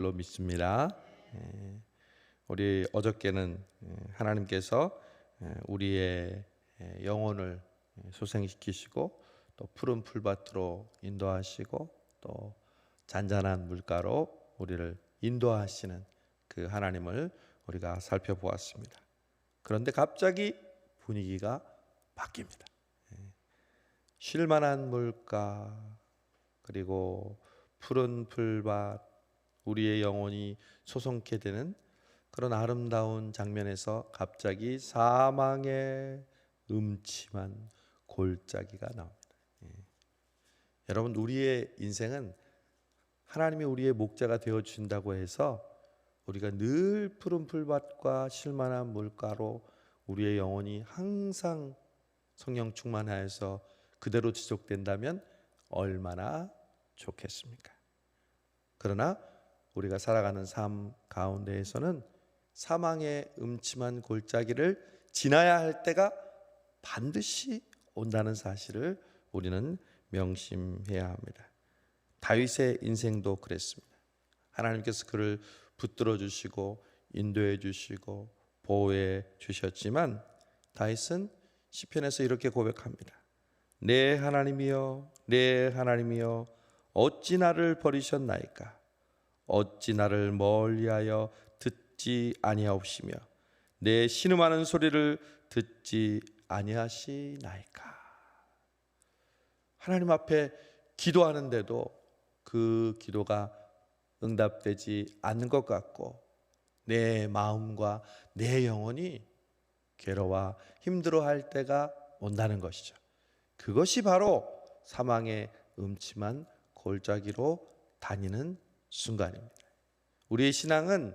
로 믿습니다. 우리 어저께는 하나님께서 우리의 영혼을 소생시키시고 또 푸른 풀밭으로 인도하시고 또 잔잔한 물가로 우리를 인도하시는 그 하나님을 우리가 살펴보았습니다. 그런데 갑자기 분위기가 바뀝니다. 쉴만한 물가 그리고 푸른 풀밭, 우리의 영혼이 소송케 되는 그런 아름다운 장면에서 갑자기 사망의 음침한 골짜기가 나옵니다. 여러분, 우리의 인생은 하나님이 우리의 목자가 되어 주신다고 해서 우리가 늘 푸른 풀밭과 쉴만한 물가로 우리의 영혼이 항상 성령 충만하여서 그대로 지속된다면 얼마나 좋겠습니까? 그러나 우리가 살아가는 삶 가운데에서는 사망의 음침한 골짜기를 지나야 할 때가 반드시 온다는 사실을 우리는 명심해야 합니다. 다윗의 인생도 그랬습니다. 하나님께서 그를 붙들어 주시고 인도해 주시고 보호해 주셨지만 다윗은 시편에서 이렇게 고백합니다. 내 하나님이여, 내 하나님이여, 어찌 나를 버리셨나이까? 어찌 나를 멀리하여 듣지 아니하옵시며 내 신음하는 소리를 듣지 아니하시나이까? 하나님 앞에 기도하는데도 그 기도가 응답되지 않는 것 같고 내 마음과 내 영혼이 괴로워 힘들어할 때가 온다는 것이죠. 그것이 바로 사망의 음침한 골짜기로 다니는 순간입니다. 우리의 신앙은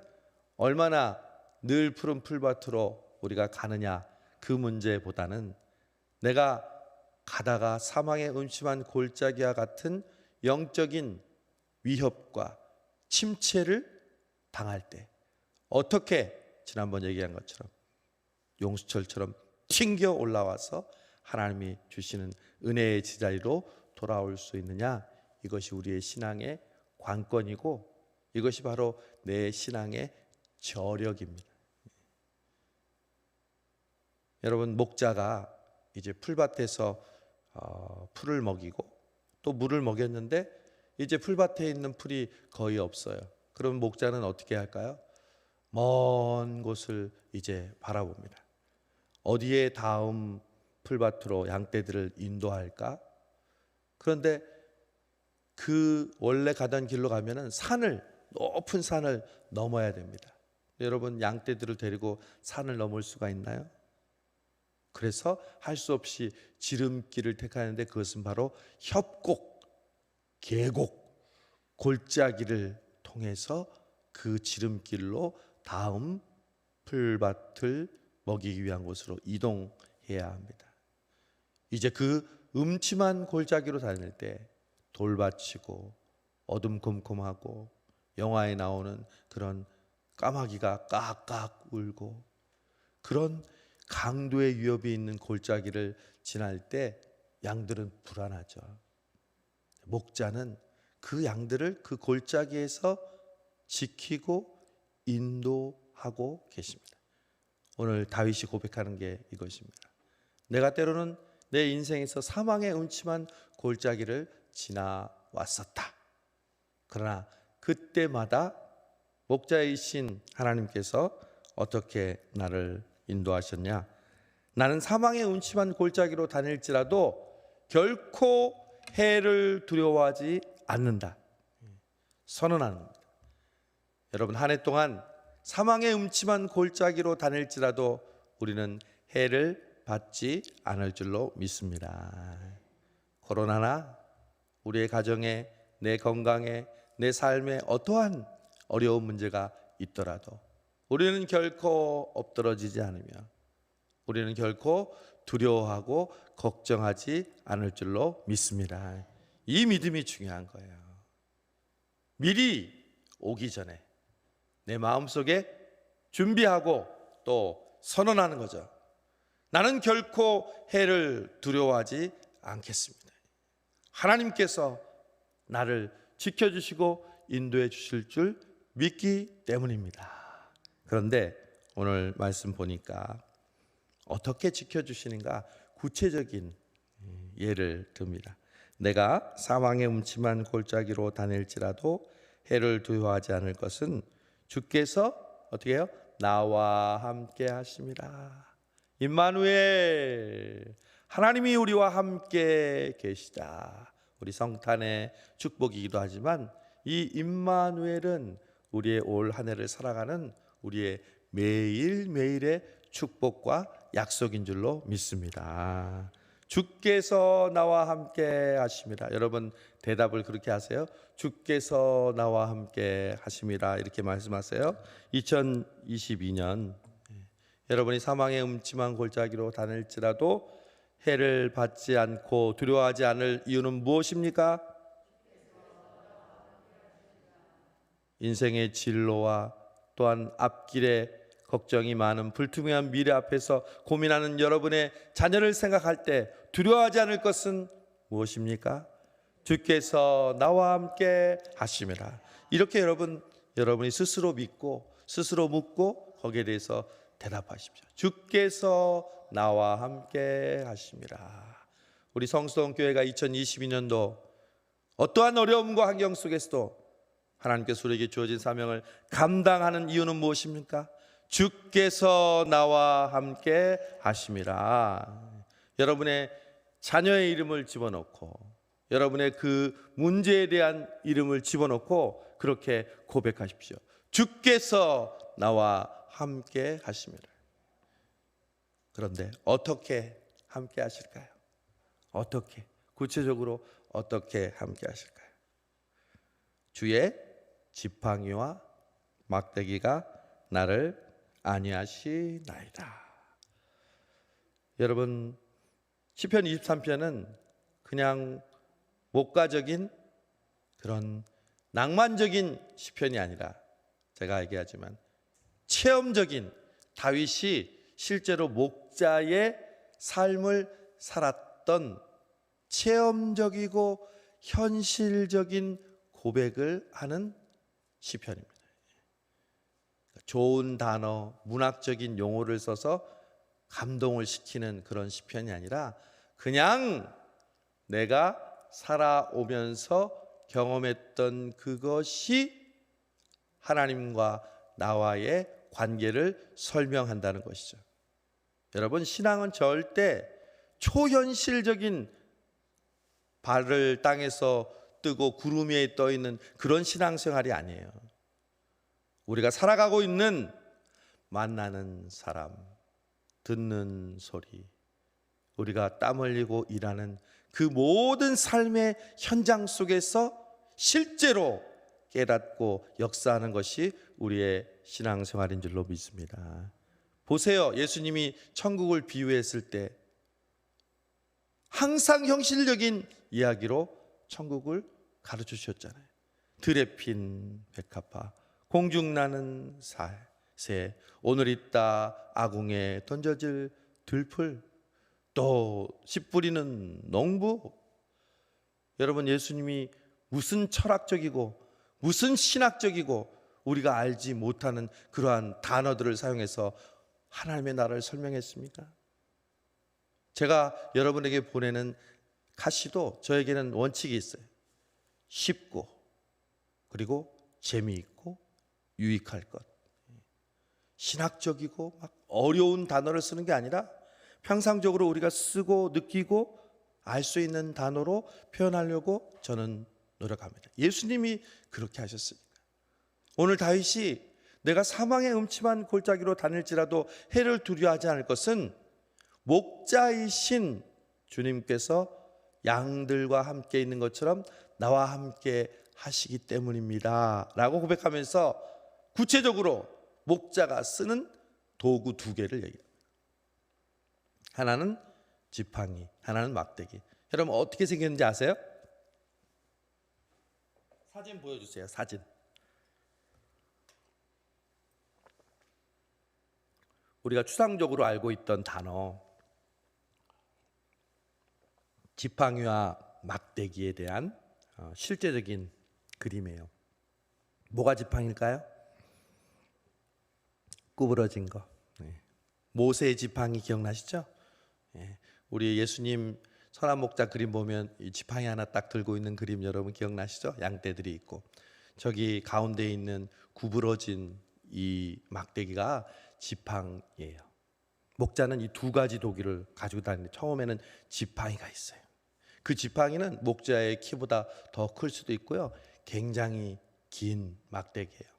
얼마나 늘 푸른 풀밭으로 우리가 가느냐 그 문제보다는 내가 가다가 사망의 음침한 골짜기와 같은 영적인 위협과 침체를 당할 때 어떻게 지난번 얘기한 것처럼 용수철처럼 튕겨 올라와서 하나님이 주시는 은혜의 제자리로 돌아올 수 있느냐, 이것이 우리의 신앙의 관건이고 이것이 바로 내 신앙의 저력입니다. 여러분, 목자가 이제 풀밭에서 풀을 먹이고 또 물을 먹였는데 이제 풀밭에 있는 풀이 거의 없어요. 그럼 목자는 어떻게 할까요? 먼 곳을 이제 바라봅니다. 어디에 다음 풀밭으로 양떼들을 인도할까? 그런데 그 원래 가던 길로 가면은 높은 산을 넘어야 됩니다. 여러분, 양떼들을 데리고 산을 넘을 수가 있나요? 그래서 할 수 없이 지름길을 택하는데 그것은 바로 협곡, 계곡, 골짜기를 통해서 그 지름길로 다음 풀밭을 먹이기 위한 곳으로 이동해야 합니다. 이제 그 음침한 골짜기로 다닐 때 돌밭이고 어둠컴컴하고 영화에 나오는 그런 까마귀가 깍깍 울고 그런 강도의 위협이 있는 골짜기를 지날 때 양들은 불안하죠. 목자는 그 양들을 그 골짜기에서 지키고 인도하고 계십니다. 오늘 다윗이 고백하는 게 이것입니다. 내가 때로는 내 인생에서 사망의 음침한 골짜기를 지나왔었다. 그러나 그때마다 목자이신 하나님께서 어떻게 나를 인도하셨냐? 나는 사망의 음침한 골짜기로 다닐지라도 결코 해를 두려워하지 않는다. 선언하는 겁니다. 여러분, 한 해 동안 사망의 음침한 골짜기로 다닐지라도 우리는 해를 받지 않을 줄로 믿습니다. 코로나나 우리의 가정에, 내 건강에, 내 삶에 어떠한 어려운 문제가 있더라도 우리는 결코 엎드러지지 않으며 우리는 결코 두려워하고 걱정하지 않을 줄로 믿습니다. 이 믿음이 중요한 거예요. 미리 오기 전에 내 마음속에 준비하고 또 선언하는 거죠. 나는 결코 해를 두려워하지 않겠습니다. 하나님께서 나를 지켜주시고 인도해 주실 줄 믿기 때문입니다. 그런데 오늘 말씀 보니까 어떻게 지켜주시는가 구체적인 예를 듭니다. 내가 사망의 음침한 골짜기로 다닐지라도 해를 두려워하지 않을 것은 주께서 어떻게 해요? 나와 함께 하심이라. 임마누엘, 하나님이 우리와 함께 계시다. 우리 성탄의 축복이기도 하지만 이 임마누엘은 우리의 올 한 해를 살아가는 우리의 매일매일의 축복과 약속인 줄로 믿습니다. 주께서 나와 함께 하심이라. 여러분 대답을 그렇게 하세요. 주께서 나와 함께 하심이라 이렇게 말씀하세요. 2022년 여러분이 사망의 음침한 골짜기로 다닐지라도 해를 받지 않고 두려워하지 않을 이유는 무엇입니까? 인생의 진로와 또한 앞길에 걱정이 많은 불투명한 미래 앞에서 고민하는 여러분의 자녀를 생각할 때 두려워하지 않을 것은 무엇입니까? 주께서 나와 함께 하심이라. 이렇게 여러분이 스스로 믿고 스스로 묻고 거기에 대해서 대답하십시오. 주께서 나와 함께 하심이라. 우리 성수동교회가 2022년도 어떠한 어려움과 환경 속에서도 하나님께서 우리에게 주어진 사명을 감당하는 이유는 무엇입니까? 주께서 나와 함께 하심이라. 여러분의 자녀의 이름을 집어넣고 여러분의 그 문제에 대한 이름을 집어넣고 그렇게 고백하십시오. 주께서 나와 함께 하심이라. 그런데 어떻게 함께 하실까요? 어떻게, 구체적으로 어떻게 함께 하실까요? 주의 지팡이와 막대기가 나를 안위하시나이다. 여러분, 시편 23편은 그냥 목가적인 그런 낭만적인 시편이 아니라 제가 얘기하지만 체험적인, 다윗이 실제로 목자의 삶을 살았던 체험적이고 현실적인 고백을 하는 시편입니다. 좋은 단어, 문학적인 용어를 써서 감동을 시키는 그런 시편이 아니라 그냥 내가 살아오면서 경험했던 그것이 하나님과 나와의 관계를 설명한다는 것이죠. 여러분, 신앙은 절대 초현실적인 발을 땅에서 뜨고 구름 위에 떠 있는 그런 신앙생활이 아니에요. 우리가 살아가고 있는 만나는 사람, 듣는 소리, 우리가 땀 흘리고 일하는 그 모든 삶의 현장 속에서 실제로 깨닫고 역사하는 것이 우리의 신앙생활인 줄로 믿습니다. 보세요. 예수님이 천국을 비유했을 때 항상 형식적인 이야기로 천국을 가르쳐 주셨잖아요. 들에 핀 백합화, 공중나는 새, 오늘 있다 아궁에 던져질 들풀, 또 씨 뿌리는 농부. 여러분, 예수님이 무슨 철학적이고 무슨 신학적이고 우리가 알지 못하는 그러한 단어들을 사용해서 하나님의 나라를 설명했습니까? 제가 여러분에게 보내는 가시도 저에게는 원칙이 있어요. 쉽고 그리고 재미있고 유익할 것. 신학적이고 막 어려운 단어를 쓰는 게 아니라 평상적으로 우리가 쓰고 느끼고 알 수 있는 단어로 표현하려고 저는 노력합니다. 예수님이 그렇게 하셨으니까. 오늘 다윗이 내가 사망의 음침한 골짜기로 다닐지라도 해를 두려워하지 않을 것은 목자이신 주님께서 양들과 함께 있는 것처럼 나와 함께 하시기 때문입니다 라고 고백하면서 구체적으로 목자가 쓰는 도구 두 개를 얘기합니다. 하나는 지팡이, 하나는 막대기. 여러분 어떻게 생겼는지 아세요? 사진 보여주세요. 사진. 우리가 추상적으로 알고 있던 단어 지팡이와 막대기에 대한 실제적인 그림이에요. 뭐가 지팡일까요? 구부러진 거. 모세의 지팡이 기억나시죠? 우리 예수님 선한 목자 그림 보면 이 지팡이 하나 딱 들고 있는 그림 여러분 기억나시죠? 양떼들이 있고 저기 가운데 있는 구부러진 이 막대기가 지팡이에요. 목자는 이 두 가지 도구를 가지고 다니는데 처음에는 지팡이가 있어요. 그 지팡이는 목자의 키보다 더 클 수도 있고요. 굉장히 긴 막대기예요.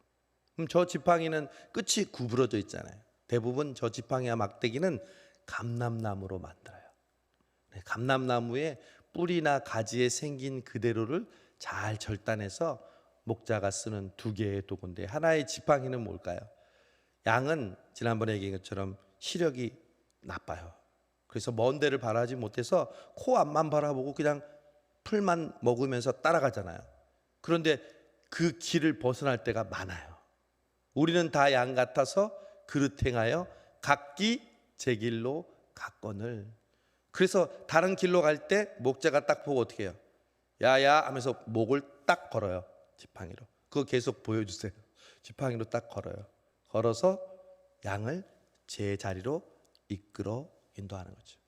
그럼 저 지팡이는 끝이 구부러져 있잖아요. 대부분 저 지팡이와 막대기는 감람나무로 만들어요. 감람나무의 뿌리나 가지에 생긴 그대로를 잘 절단해서 목자가 쓰는 두 개의 도구인데 하나의 지팡이는 뭘까요? 양은 지난번에 얘기한 것처럼 시력이 나빠요. 그래서 먼 데를 바라지 못해서 코 앞만 바라보고 그냥 풀만 먹으면서 따라가잖아요. 그런데 그 길을 벗어날 때가 많아요. 우리는 다 양 같아서 그릇 행하여 각기 제 길로 갔거늘. 그래서 다른 길로 갈 때 목자가 딱 보고 어떻게 해요? 야야 하면서 목을 딱 걸어요. 지팡이로. 그거 계속 보여주세요. 지팡이로 딱 걸어요. 걸어서 양을 제 자리로 이끌어 인도하는 거죠.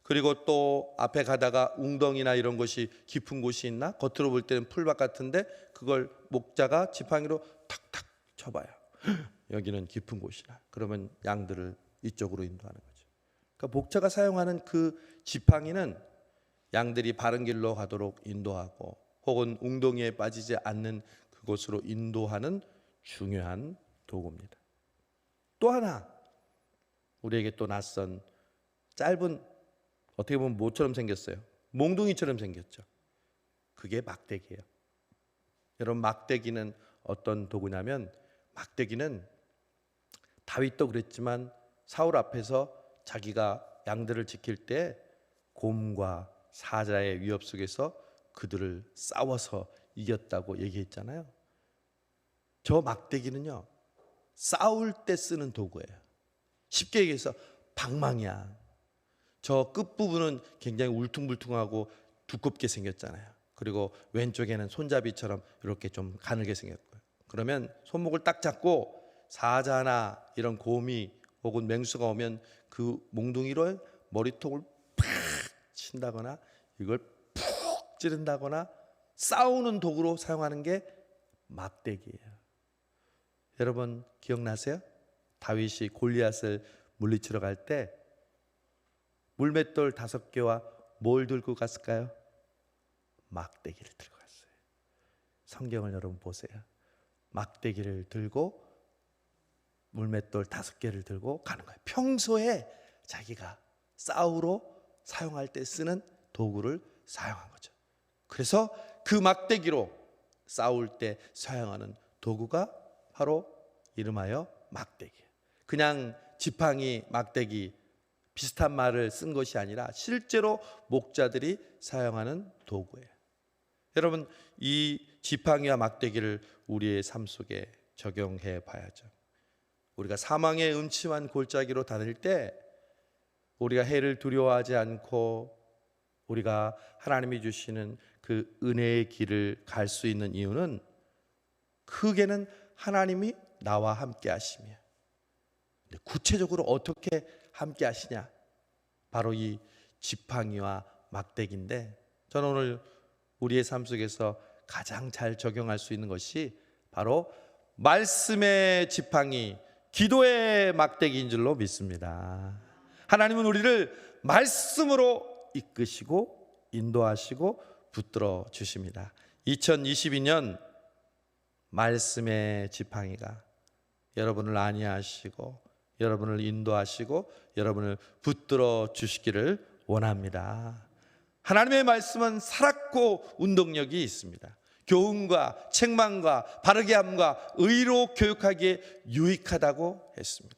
그리고 또 앞에 가다가 웅덩이나 이런 곳이 깊은 곳이 있나? 겉으로 볼 때는 풀밭 같은데 그걸 목자가 지팡이로 탁탁 쳐봐요. 여기는 깊은 곳이라. 그러면 양들을 이쪽으로 인도하는 거죠. 그러니까 목자가 사용하는 그 지팡이는 양들이 바른 길로 가도록 인도하고 혹은 웅덩이에 빠지지 않는 그곳으로 인도하는 중요한 도구입니다. 또 하나 우리에게 또 낯선 짧은 어떻게 보면 뭐처럼 생겼어요? 몽둥이처럼 생겼죠. 그게 막대기예요. 여러분 막대기는 어떤 도구냐면 막대기는 다윗도 그랬지만 사울 앞에서 자기가 양들을 지킬 때 곰과 사자의 위협 속에서 그들을 싸워서 이겼다고 얘기했잖아요. 저 막대기는요 싸울 때 쓰는 도구예요. 쉽게 얘기해서 방망이야. 저 끝부분은 굉장히 울퉁불퉁하고 두껍게 생겼잖아요. 그리고 왼쪽에는 손잡이처럼 이렇게 좀 가늘게 생겼고요. 그러면 손목을 딱 잡고 사자나 이런 곰이 혹은 맹수가 오면 그 몽둥이로 머리통을 팍 친다거나 이걸 푹 찌른다거나 싸우는 도구로 사용하는 게 막대기예요. 여러분 기억나세요? 다윗이 골리앗을 물리치러 갈 때 물맷돌 5개와 뭘 들고 갔을까요? 막대기를 들고 갔어요. 성경을 여러분 보세요. 막대기를 들고 물맷돌 5개를 들고 가는 거예요. 평소에 자기가 싸우러 사용할 때 쓰는 도구를 사용한 거죠. 그래서 그 막대기로 싸울 때 사용하는 도구가 바로 이름하여 막대기예요. 그냥 지팡이, 막대기 비슷한 말을 쓴 것이 아니라 실제로 목자들이 사용하는 도구예요. 여러분 이 지팡이와 막대기를 우리의 삶 속에 적용해 봐야죠. 우리가 사망의 음침한 골짜기로 다닐 때 우리가 해를 두려워하지 않고 우리가 하나님이 주시는 그 은혜의 길을 갈 수 있는 이유는 크게는 하나님이 나와 함께 하시며 구체적으로 어떻게 함께 하시냐? 바로 이 지팡이와 막대기인데 저는 오늘 우리의 삶 속에서 가장 잘 적용할 수 있는 것이 바로 말씀의 지팡이, 기도의 막대기인 줄로 믿습니다. 하나님은 우리를 말씀으로 이끄시고 인도하시고 붙들어 주십니다. 2022년 말씀의 지팡이가 여러분을 안위하시고 여러분을 인도하시고 여러분을 붙들어 주시기를 원합니다. 하나님의 말씀은 살았고 운동력이 있습니다. 교훈과 책망과 바르게 함과 의로 교육하기에 유익하다고 했습니다.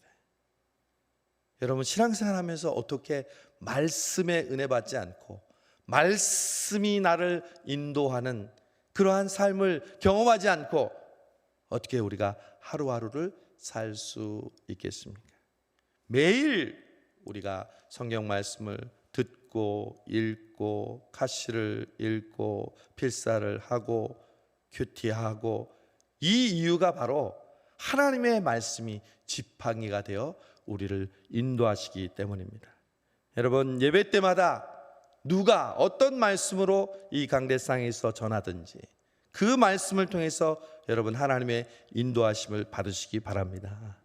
여러분 신앙생활 하면서 어떻게 말씀에 은혜 받지 않고 말씀이 나를 인도하는 그러한 삶을 경험하지 않고 어떻게 우리가 하루하루를 살 수 있겠습니까? 매일 우리가 성경 말씀을 듣고 읽고 카시를 읽고 필사를 하고 큐티하고 이 이유가 바로 하나님의 말씀이 지팡이가 되어 우리를 인도하시기 때문입니다. 여러분, 예배 때마다 누가 어떤 말씀으로 이 강대상에서 전하든지 그 말씀을 통해서 여러분 하나님의 인도하심을 받으시기 바랍니다.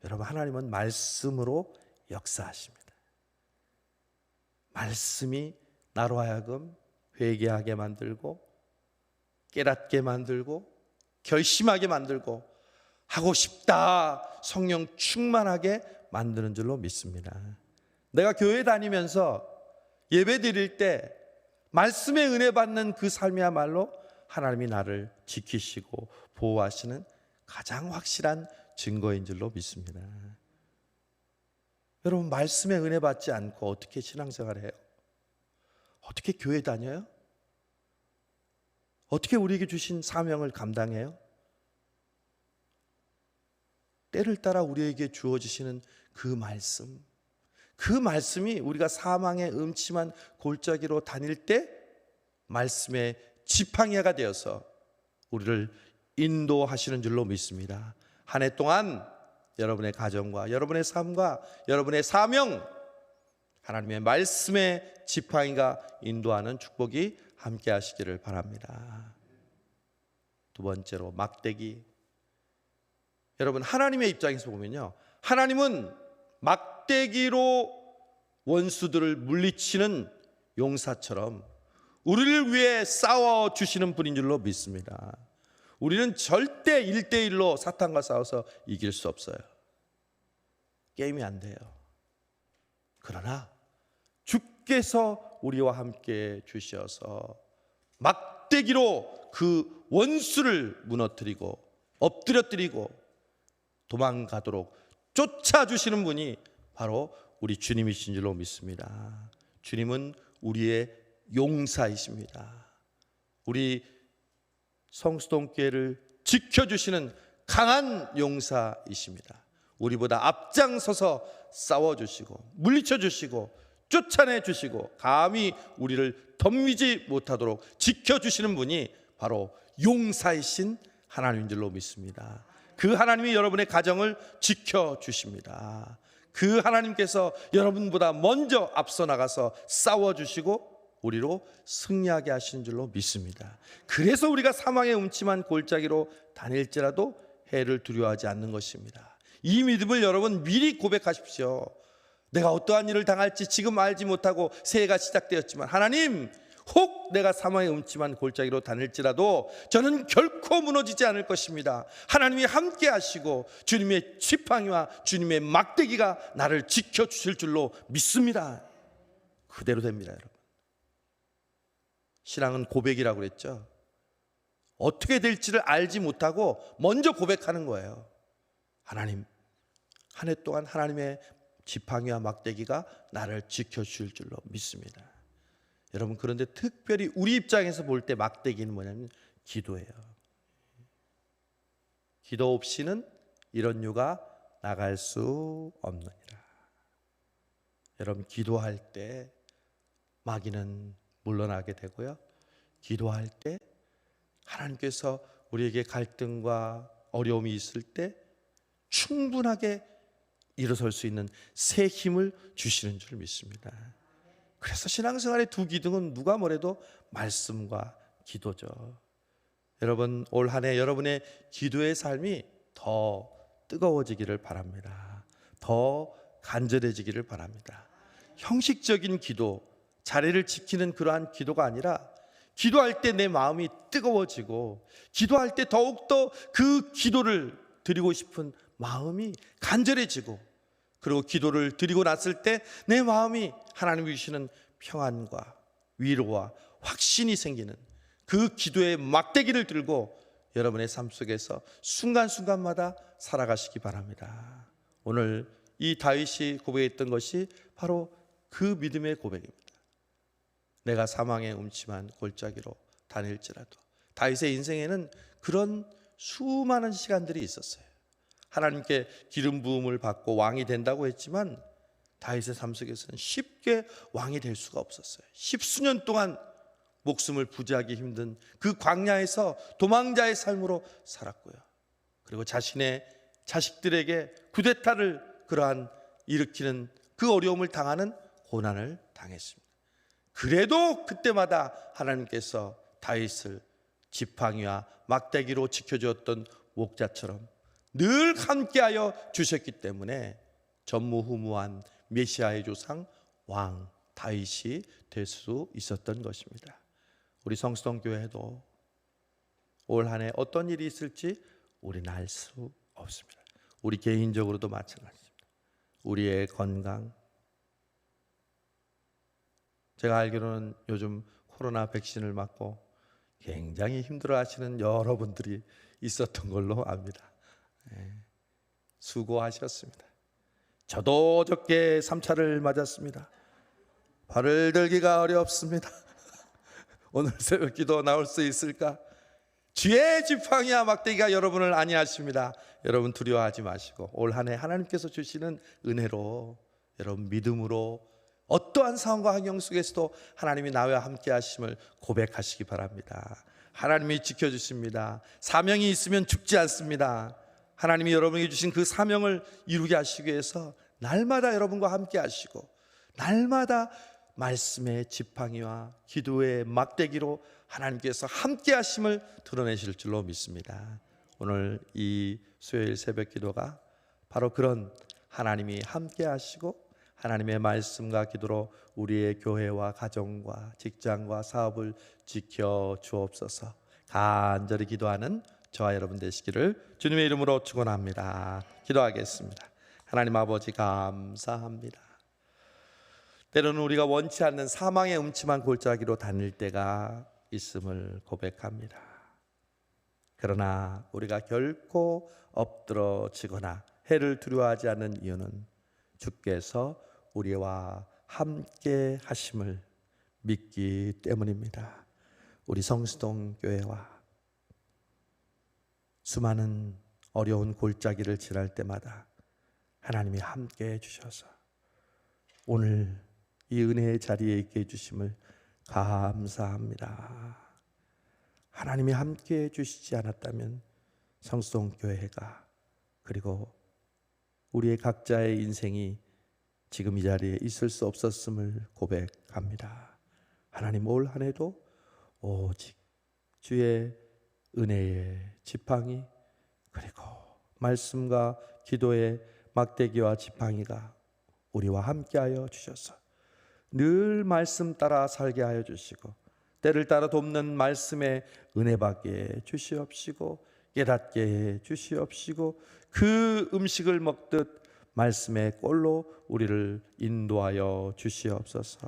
여러분, 하나님은 말씀으로 역사하십니다. 말씀이 나로 하여금 회개하게 만들고 깨닫게 만들고 결심하게 만들고 하고 싶다 성령 충만하게 만드는 줄로 믿습니다. 내가 교회 다니면서 예배 드릴 때 말씀의 은혜 받는 그 삶이야말로 하나님이 나를 지키시고 보호하시는 가장 확실한 증거인 줄로 믿습니다. 여러분, 말씀의 은혜 받지 않고 어떻게 신앙생활을 해요? 어떻게 교회 다녀요? 어떻게 우리에게 주신 사명을 감당해요? 때를 따라 우리에게 주어지시는 그 말씀, 그 말씀이 우리가 사망의 음침한 골짜기로 다닐 때 말씀의 지팡이가 되어서 우리를 인도하시는 줄로 믿습니다. 한 해 동안 여러분의 가정과 여러분의 삶과 여러분의 사명, 하나님의 말씀의 지팡이가 인도하는 축복이 함께 하시기를 바랍니다. 두 번째로, 막대기. 여러분, 하나님의 입장에서 보면요, 하나님은 막대기로 원수들을 물리치는 용사처럼 우리를 위해 싸워주시는 분인 줄로 믿습니다. 우리는 절대 1대1로 사탄과 싸워서 이길 수 없어요. 게임이 안 돼요. 그러나 주께서 우리와 함께 주셔서 막대기로 그 원수를 무너뜨리고 엎드려뜨리고 도망가도록 쫓아주시는 분이 바로 우리 주님이신 줄로 믿습니다. 주님은 우리의 용사이십니다. 우리 성수동교회를 지켜주시는 강한 용사이십니다. 우리보다 앞장서서 싸워주시고 물리쳐주시고 쫓아내주시고 감히 우리를 덤비지 못하도록 지켜주시는 분이 바로 용사이신 하나님인 줄로 믿습니다. 그 하나님이 여러분의 가정을 지켜주십니다. 그 하나님께서 여러분보다 먼저 앞서 나가서 싸워주시고 우리로 승리하게 하시는 줄로 믿습니다. 그래서 우리가 사망의 음침한 골짜기로 다닐지라도 해를 두려워하지 않는 것입니다. 이 믿음을 여러분 미리 고백하십시오. 내가 어떠한 일을 당할지 지금 알지 못하고 새해가 시작되었지만 하나님, 혹 내가 사망의 음침한 골짜기로 다닐지라도 저는 결코 무너지지 않을 것입니다. 하나님이 함께 하시고 주님의 지팡이와 주님의 막대기가 나를 지켜주실 줄로 믿습니다. 그대로 됩니다. 여러분, 신앙은 고백이라고 그랬죠. 어떻게 될지를 알지 못하고 먼저 고백하는 거예요. 하나님, 한 해 동안 하나님의 지팡이와 막대기가 나를 지켜주실 줄로 믿습니다. 여러분, 그런데 특별히 우리 입장에서 볼 때 막대기는 뭐냐면 기도예요. 기도 없이는 이런 유가 나갈 수 없느니라. 여러분, 기도할 때 마귀는 물러나게 되고요, 기도할 때 하나님께서 우리에게 갈등과 어려움이 있을 때 충분하게 일어설 수 있는 새 힘을 주시는 줄 믿습니다. 그래서 신앙생활의 두 기둥은 누가 뭐래도 말씀과 기도죠. 여러분, 올 한 해 여러분의 기도의 삶이 더 뜨거워지기를 바랍니다. 더 간절해지기를 바랍니다. 형식적인 기도, 자리를 지키는 그러한 기도가 아니라 기도할 때 내 마음이 뜨거워지고 기도할 때 더욱더 그 기도를 드리고 싶은 마음이 간절해지고, 그리고 기도를 드리고 났을 때 내 마음이 하나님이 주시는 평안과 위로와 확신이 생기는 그 기도의 막대기를 들고 여러분의 삶 속에서 순간순간마다 살아가시기 바랍니다. 오늘 이 다윗이 고백했던 것이 바로 그 믿음의 고백입니다. 내가 사망의 음침한 골짜기로 다닐지라도. 다윗의 인생에는 그런 수많은 시간들이 있었어요. 하나님께 기름 부음을 받고 왕이 된다고 했지만 다윗의 삶 속에서는 쉽게 왕이 될 수가 없었어요. 10수년 동안 목숨을 부지하기 힘든 그 광야에서 도망자의 삶으로 살았고요. 그리고 자신의 자식들에게 쿠데타를 일으키는 그 어려움을 당하는 고난을 당했습니다. 그래도 그때마다 하나님께서 다윗을 지팡이와 막대기로 지켜주었던 목자처럼 늘 함께하여 주셨기 때문에 전무후무한 메시아의 조상 왕 다윗이 될 수 있었던 것입니다. 우리 성수동교회도 올 한 해 어떤 일이 있을지 우리는 알 수 없습니다. 우리 개인적으로도 마찬가지입니다. 우리의 건강, 제가 알기로는 요즘 코로나 백신을 맞고 굉장히 힘들어하시는 여러분들이 있었던 걸로 압니다. 수고하셨습니다. 저도 어저께 3차를 맞았습니다. 발을 들기가 어렵습니다. 오늘 새벽 기도 나올 수 있을까? 주의 지팡이와 막대기가 여러분을 안위하십니다. 여러분 두려워하지 마시고 올 한 해 하나님께서 주시는 은혜로 여러분 믿음으로 어떠한 상황과 환경 속에서도 하나님이 나와 함께 하심을 고백하시기 바랍니다. 하나님이 지켜주십니다. 사명이 있으면 죽지 않습니다. 하나님이 여러분에게 주신 그 사명을 이루게 하시기 위해서 날마다 여러분과 함께 하시고 날마다 말씀의 지팡이와 기도의 막대기로 하나님께서 함께 하심을 드러내실 줄로 믿습니다. 오늘 이 수요일 새벽 기도가 바로 그런 하나님이 함께 하시고 하나님의 말씀과 기도로 우리의 교회와 가정과 직장과 사업을 지켜 주옵소서. 간절히 기도하는 저와 여러분 되시기를 주님의 이름으로 축원합니다. 기도하겠습니다. 하나님 아버지 감사합니다. 때로는 우리가 원치 않는 사망의 음침한 골짜기로 다닐 때가 있음을 고백합니다. 그러나 우리가 결코 엎드러지거나 해를 두려워하지 않는 이유는 주께서 우리와 함께 하심을 믿기 때문입니다. 우리 성수동 교회와 수많은 어려운 골짜기를 지날 때마다 하나님이 함께 해주셔서 오늘 이 은혜의 자리에 있게 해주심을 감사합니다. 하나님이 함께 해주시지 않았다면 성수동 교회가 그리고 우리의 각자의 인생이 지금 이 자리에 있을 수 없었음을 고백합니다. 하나님 올 한 해도 오직 주의 은혜의 지팡이 그리고 말씀과 기도의 막대기와 지팡이가 우리와 함께하여 주셔서 늘 말씀 따라 살게 하여 주시고 때를 따라 돕는 말씀에 은혜 받게 주시옵시고 깨닫게 해 주시옵시고 그 음식을 먹듯 말씀의 꼴로 우리를 인도하여 주시옵소서.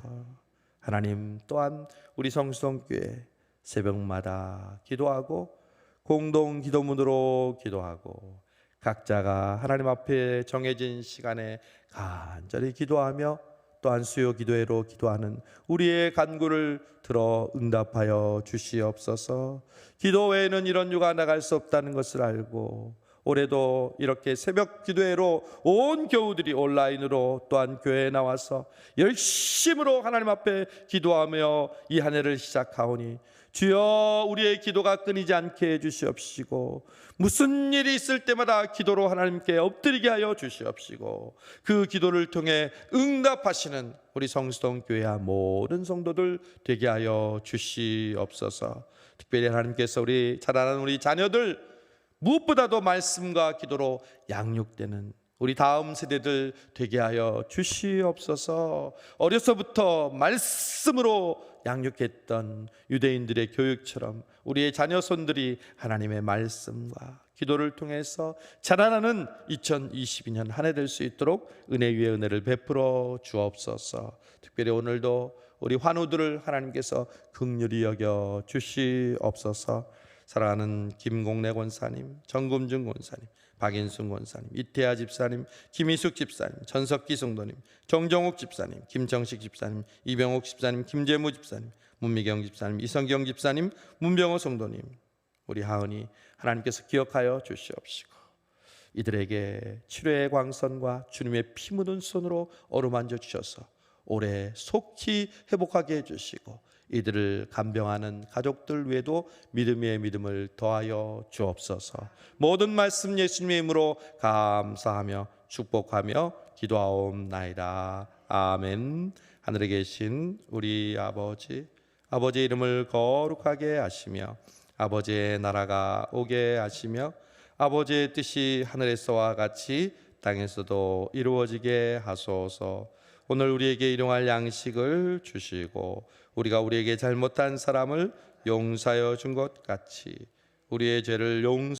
하나님 또한 우리 성수동교회 새벽마다 기도하고 공동 기도문으로 기도하고 각자가 하나님 앞에 정해진 시간에 간절히 기도하며 또한 수요 기도회로 기도하는 우리의 간구를 들어 응답하여 주시옵소서. 기도 외에는 이런 유가 나갈 수 없다는 것을 알고 올해도 이렇게 새벽 기도회로 온 교우들이 온라인으로 또한 교회에 나와서 열심으로 하나님 앞에 기도하며 이 한 해를 시작하오니 주여 우리의 기도가 끊이지 않게 해주시옵시고 무슨 일이 있을 때마다 기도로 하나님께 엎드리게 하여 주시옵시고 그 기도를 통해 응답하시는 우리 성수동 교회와 모든 성도들 되게 하여 주시옵소서. 특별히 하나님께서 우리 자라나는 우리 자녀들 무엇보다도 말씀과 기도로 양육되는 우리 다음 세대들 되게 하여 주시옵소서. 어려서부터 말씀으로 양육했던 유대인들의 교육처럼 우리의 자녀손들이 하나님의 말씀과 기도를 통해서 자라나는 2022년 한 해 될 수 있도록 은혜 위에 은혜를 베풀어 주옵소서. 특별히 오늘도 우리 환우들을 하나님께서 긍휼히 여겨 주시옵소서. 사랑하는 김공래 권사님, 정금준 권사님, 박인순 권사님, 이태아 집사님, 김희숙 집사님, 전석기 성도님, 정정욱 집사님, 김정식 집사님, 이병옥 집사님, 김재무 집사님, 문미경 집사님, 이성경 집사님, 문병호 성도님, 우리 하은이 하나님께서 기억하여 주시옵시고 이들에게 치료의 광선과 주님의 피 묻은 손으로 어루만져 주셔서 올해 속히 회복하게 해주시고 이들을 간병하는 가족들 외에도 믿음 위에 믿음을 더하여 주옵소서. 모든 말씀 예수님의 이름으로 감사하며 축복하며 기도하옵나이다. 아멘. 하늘에 계신 우리 아버지, 아버지의 이름을 거룩하게 하시며 아버지의 나라가 오게 하시며 아버지의 뜻이 하늘에서와 같이 땅에서도 이루어지게 하소서. 오늘 우리에게 일용할 양식을 주시고 우리가 우리에게 잘못한 사람을 용서하여 준 것 같이 우리의 죄를 용서